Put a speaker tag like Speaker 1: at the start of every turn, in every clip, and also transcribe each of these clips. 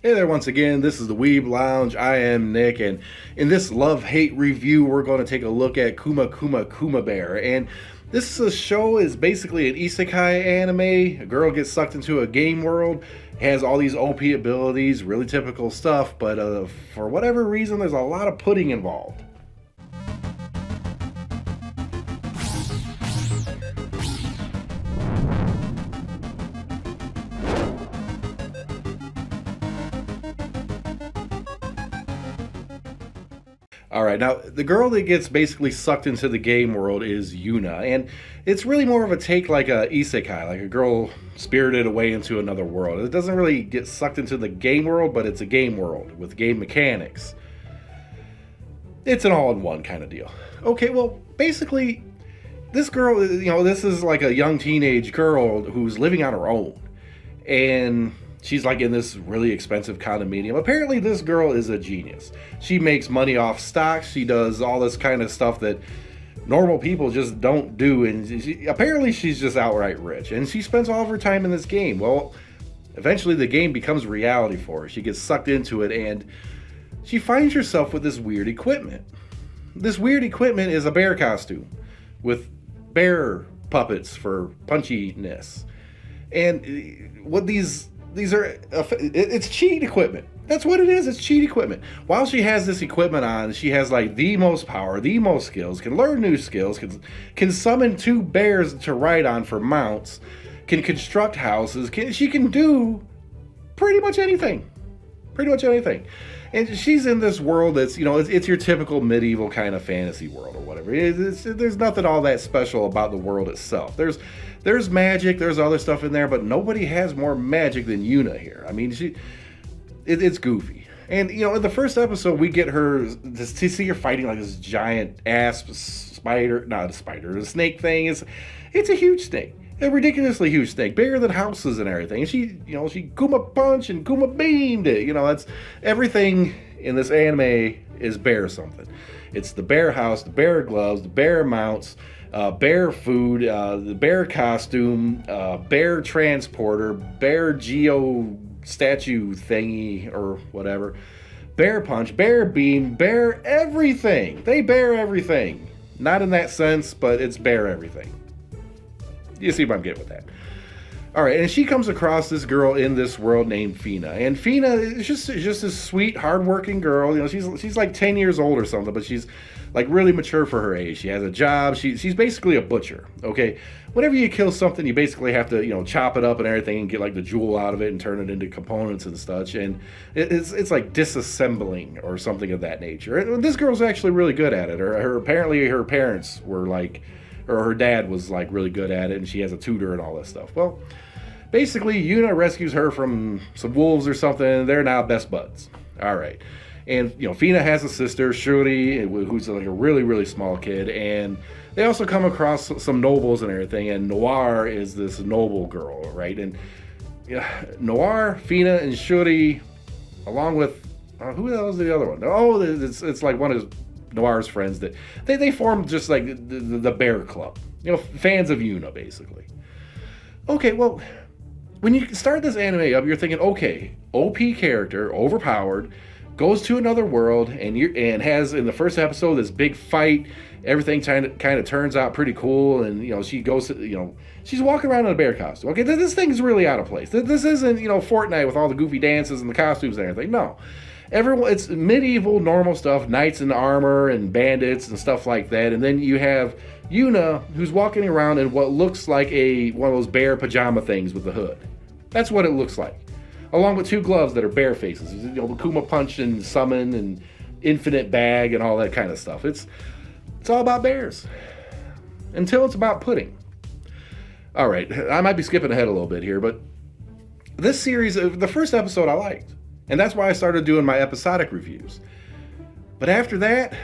Speaker 1: Hey there once again, this is the Weeb Lounge. I am Nick, and in this love-hate review, we're going to take a look at Kuma Kuma Kuma Bear. And this is a show is basically an isekai anime. A girl gets sucked into a game world, has all these OP abilities, really typical stuff, but for whatever reason, there's a lot of pudding involved. All right, now the girl that gets basically sucked into the game world is Yuna, and it's really more of a take like a isekai, like a girl spirited away into another world. It doesn't really get sucked into the game world, but it's a game world with game mechanics. It's an all-in-one kind of deal. Okay, well, basically, this girl, this is like a young teenage girl who's living on her own, and she's like in this really expensive condominium. Apparently this girl is a genius. She makes money off stocks. She does all this kind of stuff that normal people just don't do. And apparently she's just outright rich. And she spends all of her time in this game. Well, eventually the game becomes reality for her. She gets sucked into it and she finds herself with this weird equipment. This weird equipment is a bear costume with bear puppets for punchiness. And what these are, it's cheat equipment. That's what it is. It's cheat equipment. While she has this equipment on, she has like the most power, the most skills, can learn new skills, can summon two bears to ride on for mounts, can construct houses, she can do pretty much anything. Pretty much anything. And she's in this world that's, it's your typical medieval kind of fantasy world or whatever. There's nothing all that special about the world itself. There's magic, there's other stuff in there, but nobody has more magic than Yuna here. I mean, it's goofy. And, in the first episode, we get her, to see her fighting like this giant ass spider, not a spider, a snake thing. It's a huge snake. A ridiculously huge snake, bigger than houses and everything. And she Kuma punch and Kuma beamed it. That's everything in this anime is bear something. It's the bear house, the bear gloves, the bear mounts, bear food, the bear costume, bear transporter, bear geo statue thingy or whatever, bear punch, bear beam, bear everything. They bear everything. Not in that sense, but it's bear everything. You see what I'm getting with that. All right, and she comes across this girl in this world named Fina, and Fina is just this sweet, hardworking girl. She's like 10 years old or something, but she's like really mature for her age. She has a job. She's basically a butcher. Okay, whenever you kill something, you basically have to chop it up and everything and get like the jewel out of it and turn it into components and such. And it's like disassembling or something of that nature. And this girl's actually really good at it. Apparently her parents were like, or her dad was like really good at it, and she has a tutor and all that stuff. Well, basically, Yuna rescues her from some wolves or something. They're now best buds. All right. And, Fina has a sister, Shuri, who's like a really, really small kid. And they also come across some nobles and everything. And Noir is this noble girl, right? And Noir, Fina, and Shuri, along with, who the hell is the other one? Oh, it's like one of Noir's friends that they formed just like the bear club. Fans of Yuna, basically. Okay, well, when you start this anime up, you're thinking, okay, OP character, overpowered, goes to another world, and has in the first episode this big fight. Everything kind of turns out pretty cool, and she goes to, she's walking around in a bear costume. Okay, this thing's really out of place. This isn't Fortnite with all the goofy dances and the costumes and everything. No, it's medieval normal stuff, knights in armor and bandits and stuff like that. And then you have Yuna, who's walking around in what looks like one of those bear pajama things with the hood. That's what it looks like. Along with two gloves that are bear faces. The Kuma punch and summon and infinite bag and all that kind of stuff. It's all about bears. Until it's about pudding. All right, I might be skipping ahead a little bit here, but this series, the first episode I liked. And that's why I started doing my episodic reviews. But after that,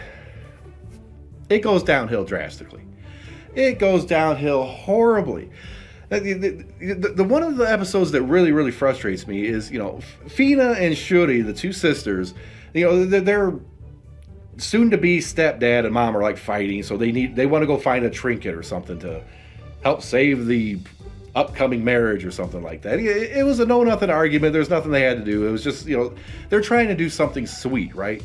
Speaker 1: it goes downhill drastically. It goes downhill horribly. The one of the episodes that really, really frustrates me is, Fina and Shuri, the two sisters, they're soon-to-be stepdad and mom are like fighting, so they want to go find a trinket or something to help save the upcoming marriage or something like that. It was a know-nothing argument. There's nothing they had to do. It was just, they're trying to do something sweet, right?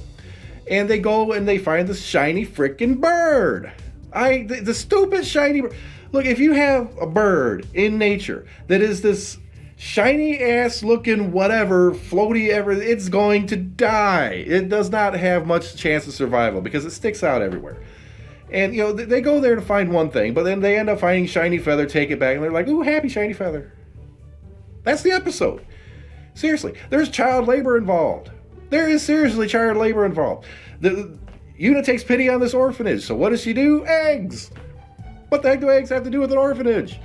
Speaker 1: And they go and they find this shiny freaking bird. The stupid shiny bird. Look, if you have a bird in nature that is this shiny ass looking whatever, floaty ever, it's going to die. It does not have much chance of survival because it sticks out everywhere. And, they go there to find one thing, but then they end up finding shiny feather, take it back, and they're like, ooh, happy shiny feather. That's the episode. Seriously, there's child labor involved. There is seriously child labor involved. Yuna takes pity on this orphanage, so what does she do? Eggs! What the heck do eggs have to do with an orphanage?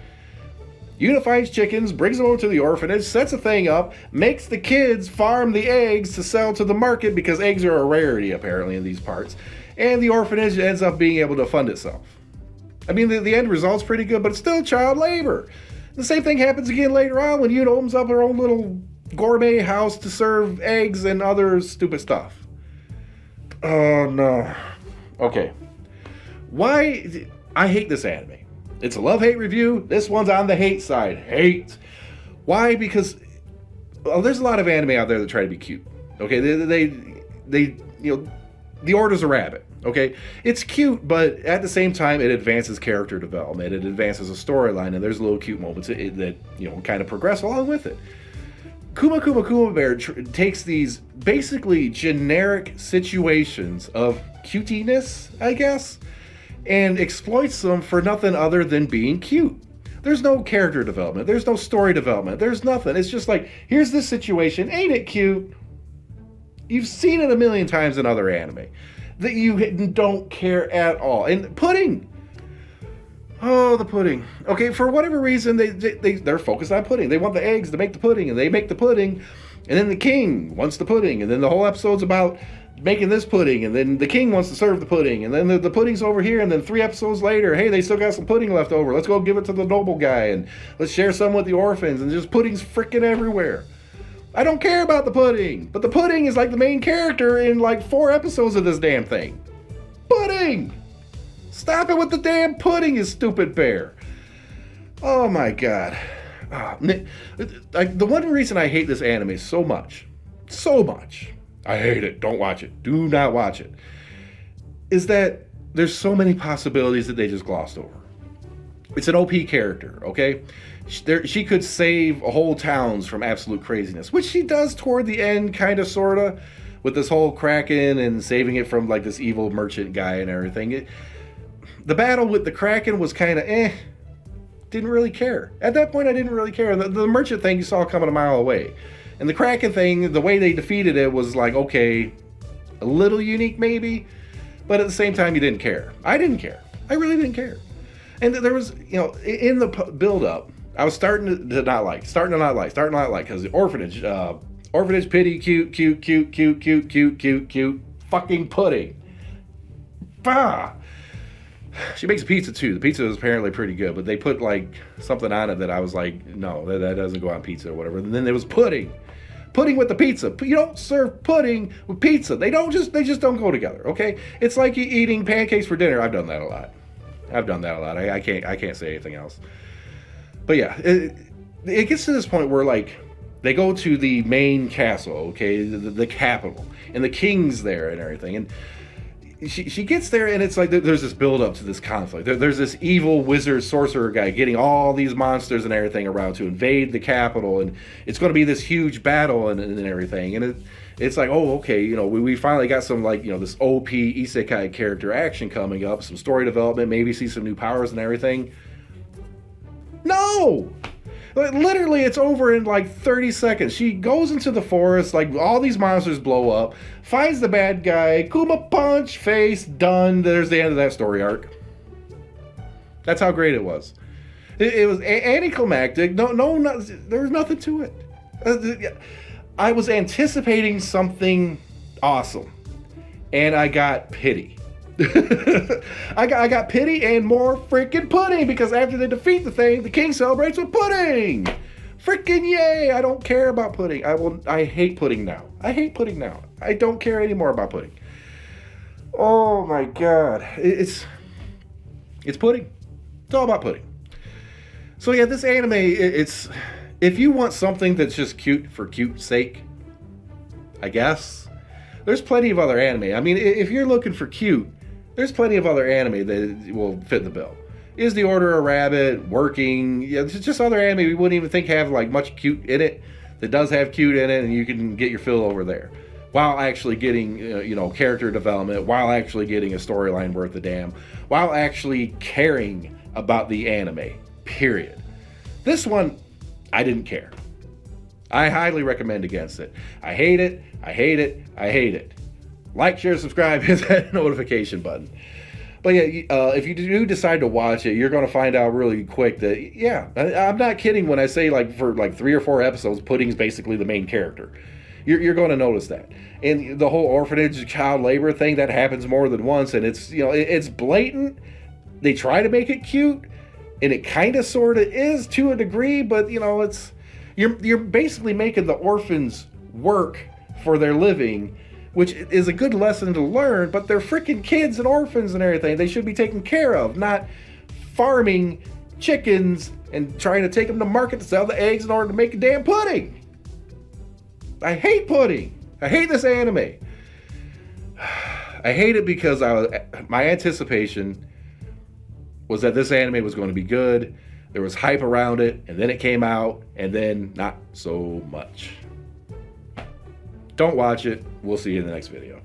Speaker 1: Yuna finds chickens, brings them over to the orphanage, sets a thing up, makes the kids farm the eggs to sell to the market because eggs are a rarity apparently in these parts. And the orphanage ends up being able to fund itself. I mean, the end result's pretty good, but it's still child labor. The same thing happens again later on when Yuna opens up her own little gourmet house to serve eggs and other stupid stuff. Oh, no. Okay. Why? I hate this anime. It's a love-hate review. This one's on the hate side. Hate. Why? Because there's a lot of anime out there that try to be cute. Okay, they the order's a rabbit. Okay, it's cute, but at the same time, it advances character development. It advances a storyline, and there's little cute moments that kind of progress along with it. Kuma Kuma Kuma Bear takes these basically generic situations of cutiness, I guess, and exploits them for nothing other than being cute. There's no character development. There's no story development. There's nothing. It's just like, here's this situation. Ain't it cute? You've seen it a million times in other anime that you don't care at all. And pudding. Oh, the pudding. Okay, for whatever reason, they're focused on pudding. They want the eggs to make the pudding, and they make the pudding, and then the king wants the pudding, and then the whole episode's about making this pudding, and then the king wants to serve the pudding, and then the pudding's over here, and then 3 episodes later, hey, they still got some pudding left over. Let's go give it to the noble guy, and let's share some with the orphans, and just pudding's freaking everywhere. I don't care about the pudding, but the pudding is like the main character in like 4 episodes of this damn thing. Pudding! Stop it with the damn pudding, you stupid bear. Oh my god. The one reason I hate this anime so much, I hate it, don't watch it, do not watch it, is that there's so many possibilities that they just glossed over. It's an OP character, okay? She could save whole towns from absolute craziness, which she does toward the end, kind of, sort of, with this whole Kraken and saving it from like this evil merchant guy and everything. The battle with the Kraken was kind of didn't really care. At that point, I didn't really care. The merchant thing you saw coming a mile away. And the Kraken thing, the way they defeated it was like, okay, a little unique maybe, but at the same time, you didn't care. I didn't care. I really didn't care. And there was, in the build-up, I was starting to not like, because the orphanage pity, cute, fucking pudding. Bah! She makes a pizza too. The pizza is apparently pretty good, but they put like something on it that I was like, no, that doesn't go on pizza or whatever. And then there was pudding. Pudding with the pizza. You don't serve pudding with pizza. They just don't go together, okay? It's like you eating pancakes for dinner. I've done that a lot. I can't say anything else. But yeah, it gets to this point where like they go to the main castle, okay, the capital, and the king's there and everything, and she gets there, and it's like there's this build up to this conflict. There's this evil wizard sorcerer guy getting all these monsters and everything around to invade the capital, and it's going to be this huge battle and everything, and it's like, oh, okay, we finally got some like, this OP isekai character action coming up, some story development, maybe see some new powers and everything. No! Literally, it's over in like 30 seconds. She goes into the forest, like all these monsters blow up, finds the bad guy, Kuma punch, face, done. There's the end of that story arc. That's how great it was. It was anticlimactic. No, there was nothing to it. I was anticipating something awesome, and I got pity. I got pity and more freaking pudding, because after they defeat the thing, the king celebrates with pudding. Freaking yay! I don't care about pudding. I hate pudding now. I don't care anymore about pudding. Oh my god. It's pudding. It's all about pudding. So yeah, this anime, it's if you want something that's just cute for cute sake, I guess there's plenty of other anime. I mean, if you're looking for cute, there's plenty of other anime that will fit the bill. Is the Order a Rabbit, Working? Yeah, it's just other anime we wouldn't even think have like much cute in it. That does have cute in it, and you can get your fill over there, while actually getting character development, while actually getting a storyline worth a damn, while actually caring about the anime. Period. This one, I didn't care. I highly recommend against it. I hate it. I hate it. I hate it. Like, share, subscribe, hit that notification button. But yeah, if you do decide to watch it, you're going to find out really quick that, yeah, I'm not kidding when I say like for like 3 or 4 episodes, Pudding's basically the main character. You're going to notice that. And the whole orphanage, child labor thing, that happens more than once, and it's, it's blatant. They try to make it cute, and it kind of sort of is to a degree, but, it's you're basically making the orphans work for their living, which is a good lesson to learn, but they're freaking kids and orphans and everything. They should be taken care of, not farming chickens and trying to take them to market to sell the eggs in order to make a damn pudding. I hate pudding. I hate this anime. I hate it because my anticipation was that this anime was going to be good. There was hype around it, and then it came out, and then not so much. Don't watch it. We'll see you in the next video.